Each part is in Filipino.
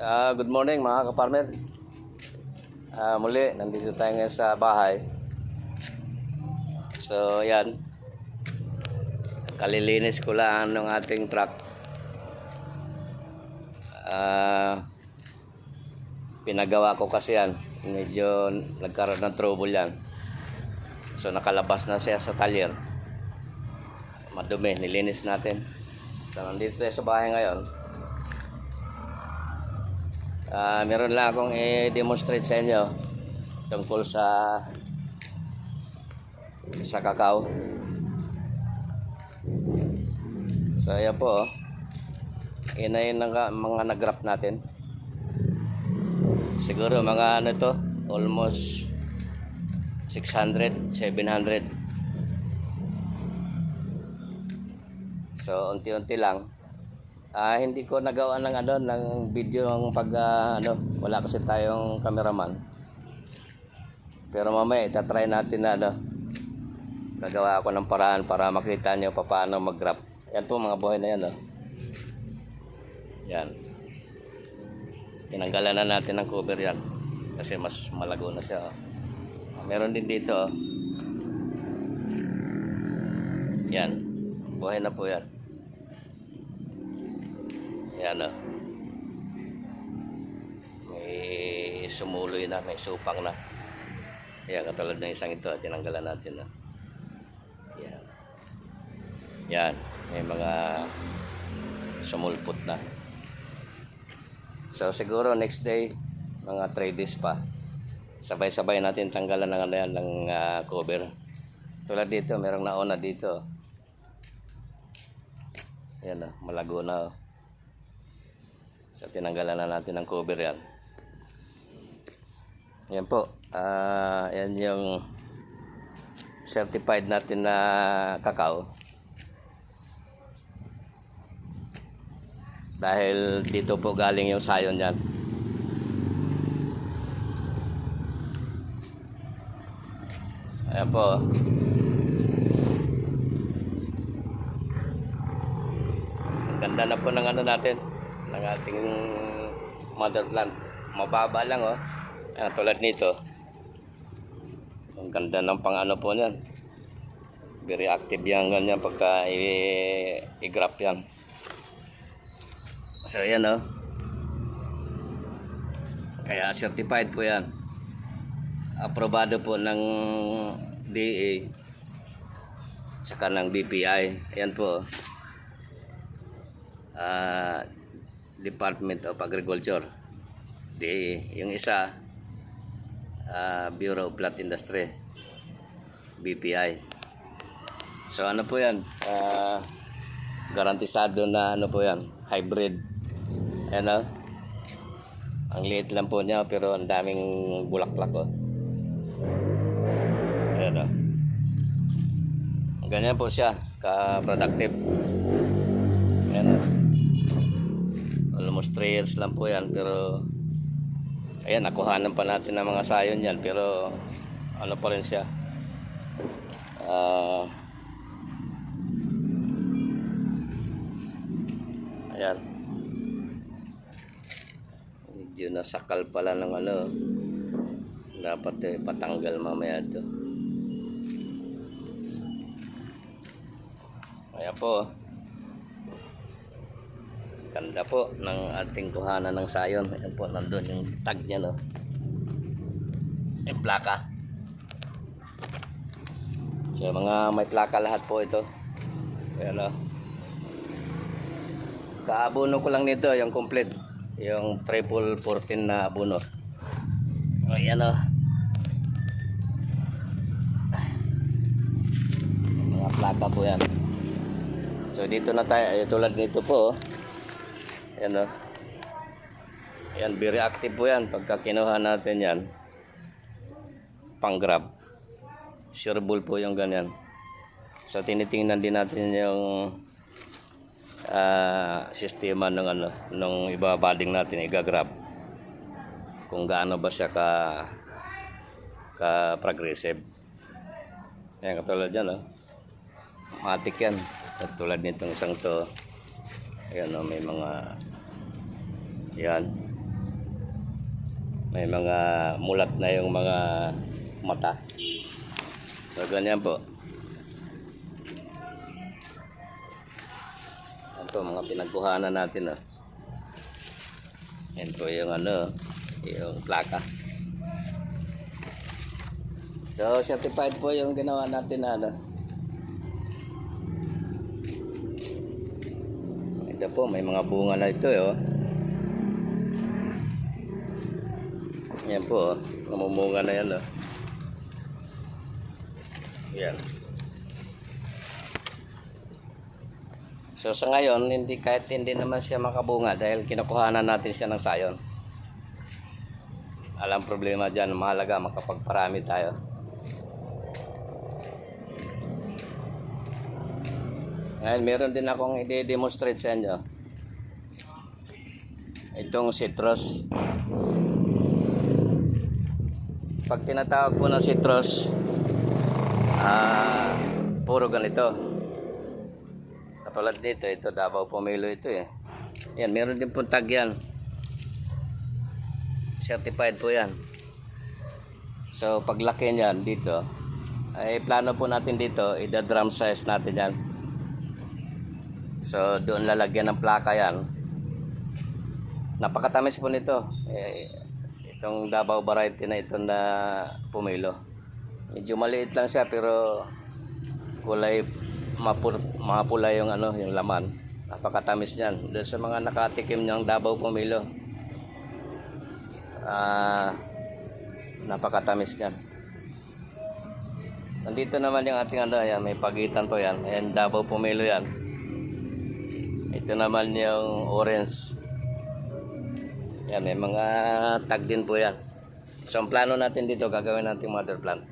Good morning mga kaparmer. Muli, nandito tayo ngayon sa bahay. So, yan. Kalilinis ko lang ng ating truck. Pinagawa ko kasi yan. Medyo nagkaroon ng trouble yan. So, nakalabas na siya sa talyer. Madumi, nilinis natin. So, nandito tayo sa bahay ngayon. Meron lang akong i-demonstrate sa inyo tungkol sa kakao. So ayan po, inayin ng mga nag-graph natin. Siguro mga ano to, almost 600, 700. So unti-unti lang. Hindi ko nagawa ng video ng pag wala kasi tayong cameraman. Pero mamaya itatry natin na gagawa ako ng paraan para makita niyo paano mag-graph. Yan po mga buhay na yan Yan. Tinanggalan na natin ng cover yan kasi mas malago na siya Meron din dito Yan. Buhay na po yan. Yan may sumuloy na, may supang na. Yan, katulad ng isang ito, tinanggalan natin Yan. Yan, may mga sumulpot na. So siguro next day, mga 3 days pa, sabay-sabay natin tanggalan ng cover. Tulad dito, merong nauna dito. Yan malago na So tinanggalan na natin ng cover yan. Yan po. Yan yung certified natin na kakao. Dahil dito po galing yung sayon yan. Ayan po. Ang ganda na po ng natin. Ng ating motherland. Mababa lang tulad nito. Ang ganda ng pang po niyan. Very active yan ganyan pagka i-graph yan. So yan Kaya certified po yan. Aprobado po ng DA saka ng BPI. Ayan po. Department of Agriculture. Yung isa Bureau of Plant Industry, BPI. So ano po yan, garantisado na po yan, hybrid. Ayan ang liit lang po niya pero ang daming bulaklak Ayan ganyan po siya ka-productive. Ayan almost 3 years lang po yan pero ayan nakuhanan pa natin ng mga sayon yan pero ano pa rin siya ayan medyo nasakal pala ng dapat patanggal mamaya ito. Ayan po ganda po ng ating kuhanan ng sayon. Ayan po, nandun yung tag niya yung plaka. So mga may plaka lahat po ito. Ayan kaabono ko lang nito yung complete, yung triple 14 na abono. Ayan mga plaka po yan. So dito na tayo, tulad nito po Ayan Ayan, very active po yan. Pagka kinuha natin yan, pang grab. Sureable po yung ganyan. So tinitingnan din natin yung sistema ng nung ibabading natin, i-grab. Kung gaano ba siya ka-progressive. Ayan, katulad yan matik yan. Katulad nitong isang to. Ayan may mga yan May mga mulat na yung mga mata. So ganyan po. Ito mga pinagkuhanan natin. Yan po yung yung plaka. So certified po yung ginawa natin Ito po, may mga bunga na ito Yan po namumunga na yan Yan. So sa ngayon, kahit hindi naman siya makabunga dahil kinukuhanan natin siya ng sayon. Alam problema dyan, mahalaga makapagparami tayo. Ngayon, meron din akong i-demonstrate sa inyo. Itong citrus. Pag tinatawag po ng citrus, puro ganito. Katulad dito, ito Davao Pomelo ito Yan, meron din pong tag yan. Certified po yan. So, paglaki niyan dito, ay plano po natin dito, ida-drum size natin yan. So, doon lalagyan ng plaka yan. Napakatamis po nito. Itong Davao variety na ito na Pomelo. Medyo maliit lang siya pero kulay mapula yung yung laman. Napakatamis niyan. Doon sa mga nakatikim ng Davao Pomelo. Napakatamis niyan. Nandito naman yung ating yan, may pagitan po yan. Ayan, Davao Pomelo yan. Ito naman yung orange. Yan, may mga tag din po yan. So, ang plano natin dito, gagawin natin mother plant.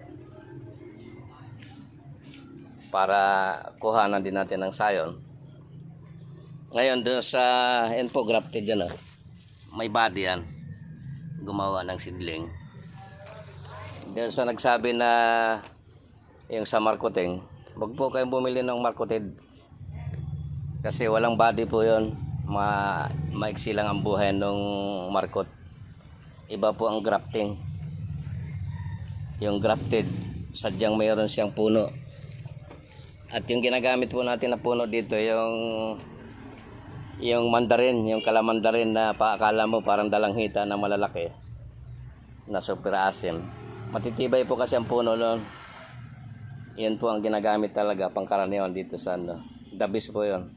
Para kuhanan din natin ng sayon. Ngayon, doon sa grafted yan, may body yan. Gumawa ng seedling. Doon sa nagsabi na yung sa marketing, wag po kayong bumili ng marketed. Kasi walang body po yun. Maiksi lang ang buhay ng market. Iba po ang grafting. Yung grafted, sadyang mayroon siyang puno. At yung ginagamit po natin na puno dito, yung mandarin, yung kalamandarin na paakala mo parang dalanghita na malalaki na super asim. Matitibay po kasi ang puno nun. Yan po ang ginagamit talaga pangkaraniwan dito sa dabis po yon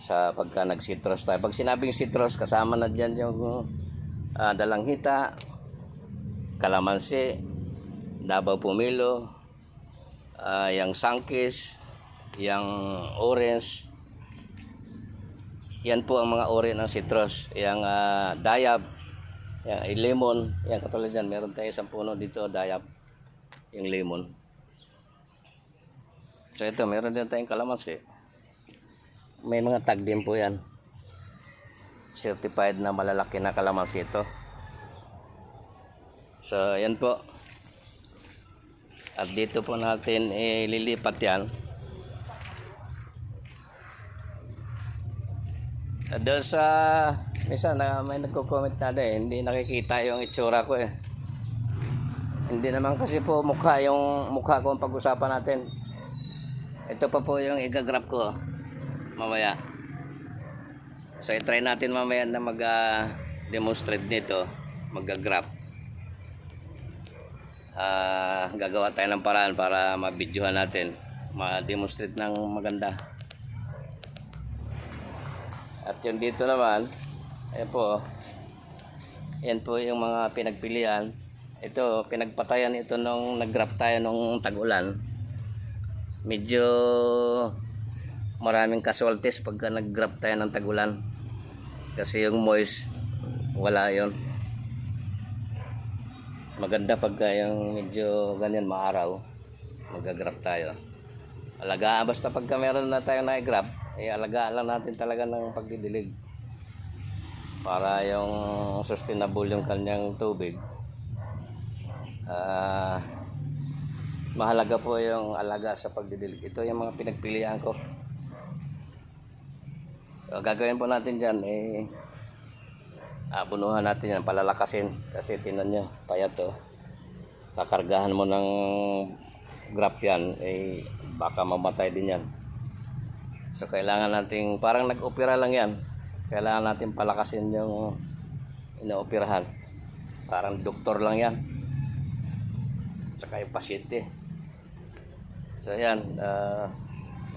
sa pagka nag-citrus tayo. Pag sinabing citrus, kasama na dyan yung dalanghita, kalamansi, Davao Pomelo, yung sangkis, yung orange. Yan po ang mga ori ng citrus. Yung dayab, yung lemon, yan katulad yan. Meron tayo isang puno dito, dayab, yung lemon. So ito, meron din tayong kalamansi. May mga tag din po yan. Certified na malalaki na kalamansi ito. So yan po. At dito po natin ililipat yan. Doon sa isa na may nagko-comment na hindi nakikita yung itsura ko Hindi naman kasi po mukha ko ang pag-usapan natin. Ito pa po yung i-grab ko mamaya. So i-try natin mamaya na mag-demonstrate nito, mag-grab. Gagawa tayo ng paraan para ma-videohan natin, ma-demonstrate ng maganda. At yung dito naman, ayan po, yan po yung mga pinagpilian. Ito, pinagpatayan ito nung nag-grab tayo nung tag-ulan. Medyo maraming casualties pagka nag-grab tayo ng tag-ulan. Kasi yung moist, wala yon. Maganda pagka yung medyo ganyan maaraw, mag-grab tayo. Alagaan, basta pagka meron na tayong na-grab, alagaan lang natin talaga ng pagdidilig. Para yung sustainable yung kanyang tubig. Mahalaga po yung alaga sa pagdidilig. Ito yung mga pinagpilian ko. So, gagawin po natin dyan abunuhan natin yan, palalakasin kasi tinan nyo, payat to. Kakargahan mo ng graph yan, eh baka mamatay din yan. So kailangan nating, parang nag-opera lang yan, kailangan natin palakasin yung inooperahan. Parang doktor lang yan, saka yung pasyente. So yan,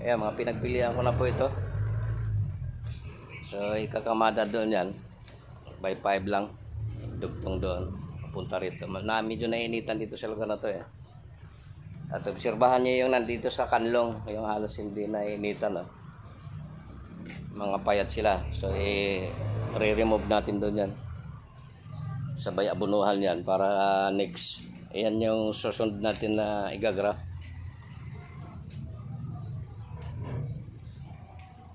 ayan, mga pinagpilihan ko na po ito. So ikakamada doon yan, by 5 lang, dugtong doon, papunta rito. Medyo nainitan dito sa lugar na to eh. At obserbahan niyo yung nandito sa kanlong, yung halos hindi nainitan. Mga payat sila. So re-remove natin doon yan. Sabay abunuhan yan para next. Ayan yung susunod natin na igagraph.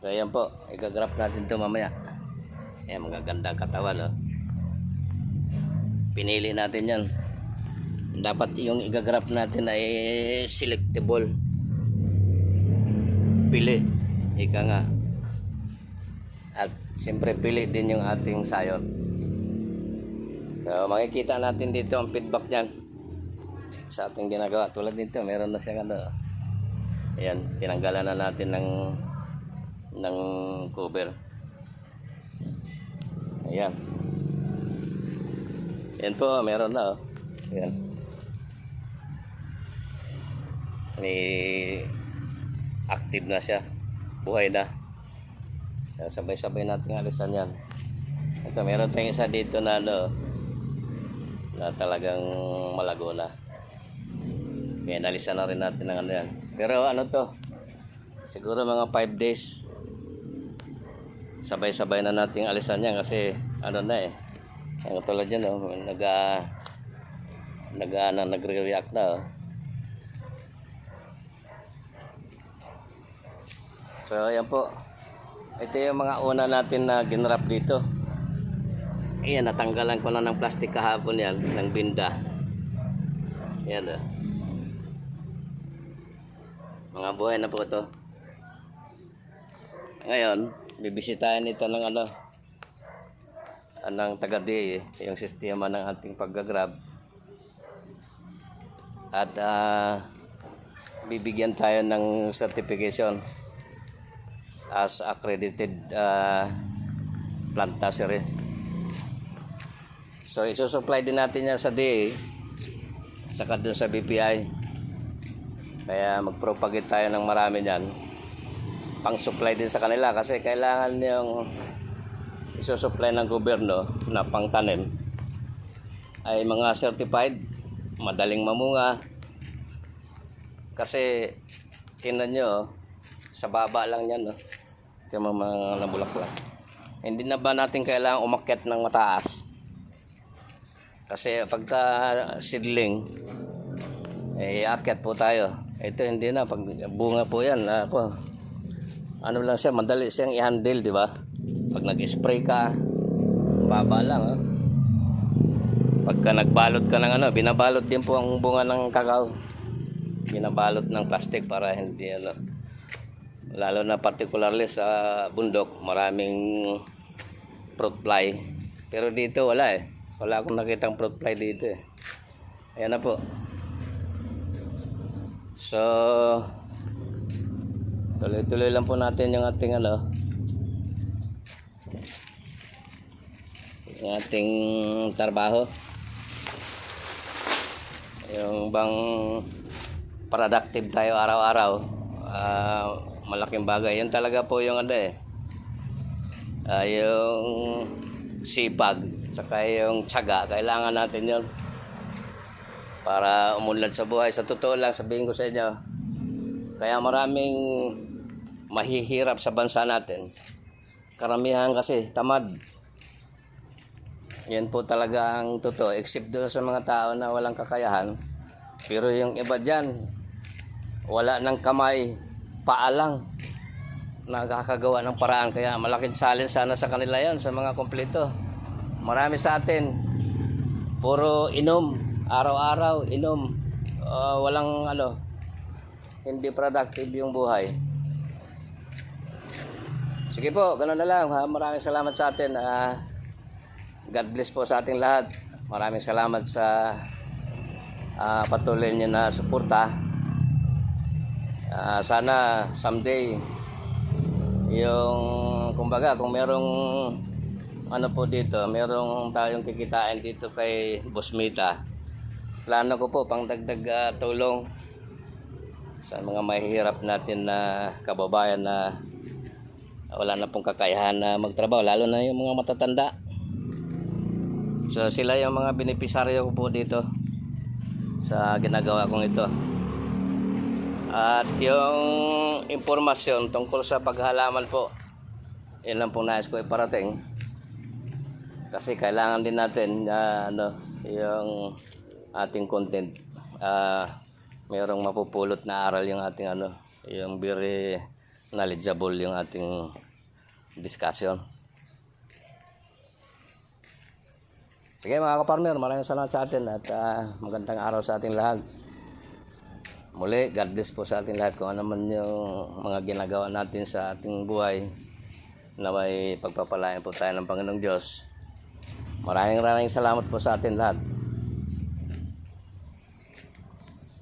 So ayan po, igagraph natin ito mamaya. Ayan, magagandang katawan. Pinili natin yan. Dapat yung igagraph natin ay selectable. Pili. Ika nga. At siyempre pili din yung ating sayon. So makikita natin dito ang feedback niyan sa ating ginagawa. Tulad nito, meron na siyang ano. Ayan, tinanggalan na natin ng cover. Ayan. Ayan po, meron na. Ayan. Active na siya. Buhay na. Sabay-sabay natin alisan yan. Ito, meron tayong isa dito na na talagang malago na. Kaya nalisan na rin natin ng ano yan. Pero ano to, siguro mga 5 days sabay-sabay na nating alisan yan kasi ano na eh. Ang tulad yan nagre-react na . So ayan po. Ito yung mga una natin na ginrap dito. Ayan, natanggalan ko na ng plastic kahapon yan, ng binda. Ayan . Mga buhay na po ito. Ngayon, bibisitahin ito ng ng taga-DA, yung sistema ng ating paggagrab. At bibigyan tayo ng certification as accredited plant nursery. So isusupply din natin yan sa DA, saka dun sa BPI. Kaya mag-propagate tayo ng marami yan, pang supply din sa kanila kasi kailangan yung isusupply ng gobyerno na pangtanim ay mga certified, madaling mamunga. Kasi tingnan nyo, sa baba lang yan, ito mga nabulaklak. Hindi na ba natin kailangan umakyat ng mataas? Kasi pagka seedling, akyat po tayo. Ito hindi na, pag bunga po yan, ano lang siya, madali siyang i-handle, di ba? Pag nag-spray ka, baba lang. Pagka nagbalot ka ng binabalot din po ang bunga ng kakao. Binabalot ng plastic para hindi lalo na particularly sa bundok, maraming fruit fly. Pero dito wala eh. Wala akong nakitang fruit fly dito eh. Ayan na po. So tuloy-tuloy lang po natin yung ating yung ating trabaho. Yung bang productive tayo araw-araw, malaking bagay. Yan talaga po yung yung sipag, saka yung tiyaga. Kailangan natin yun para umunlad sa buhay. Sa totoo lang, sabihin ko sa inyo, kaya maraming mahihirap sa bansa natin. Karamihan kasi tamad. Yan po talaga ang totoo. Except doon sa mga tao na walang kakayahan. Pero yung iba dyan, wala ng kamay, paa lang, nakakagawa ng paraan. Kaya malaking challenge sana sa kanila yan, sa mga kompleto. Marami sa atin, puro inom, araw-araw inom. Walang hindi productive yung buhay. Sige po, ganoon na lang. Maraming salamat sa atin. God bless po sa ating lahat. Maraming salamat sa patuloy niyo na suporta. Sana someday yung kumbaga kung merong ano po dito, merong tayong kikitain dito kay Boss Mita. Plano ko po pang dagdag tulong sa mga mahihirap natin na kababayan na wala na pong kakayahan na magtrabaho, lalo na yung mga matatanda. So sila yung mga benepisaryo ko po dito sa ginagawa kong ito. At yung impormasyon tungkol sa paghalaman po, yun lang po nais ko iparating. Kasi kailangan din natin yung ating content. Mayroong mapupulot na aral yung ating yung very knowledgeable yung ating discussion. Sige mga kapartner, maraming salamat sa atin at magandang araw sa ating lahat. Muli, God bless po sa ating lahat kung ano man yung mga ginagawa natin sa ating buhay na may pagpapalain po tayo ng Panginoong Diyos. Maraming salamat po sa atin lahat.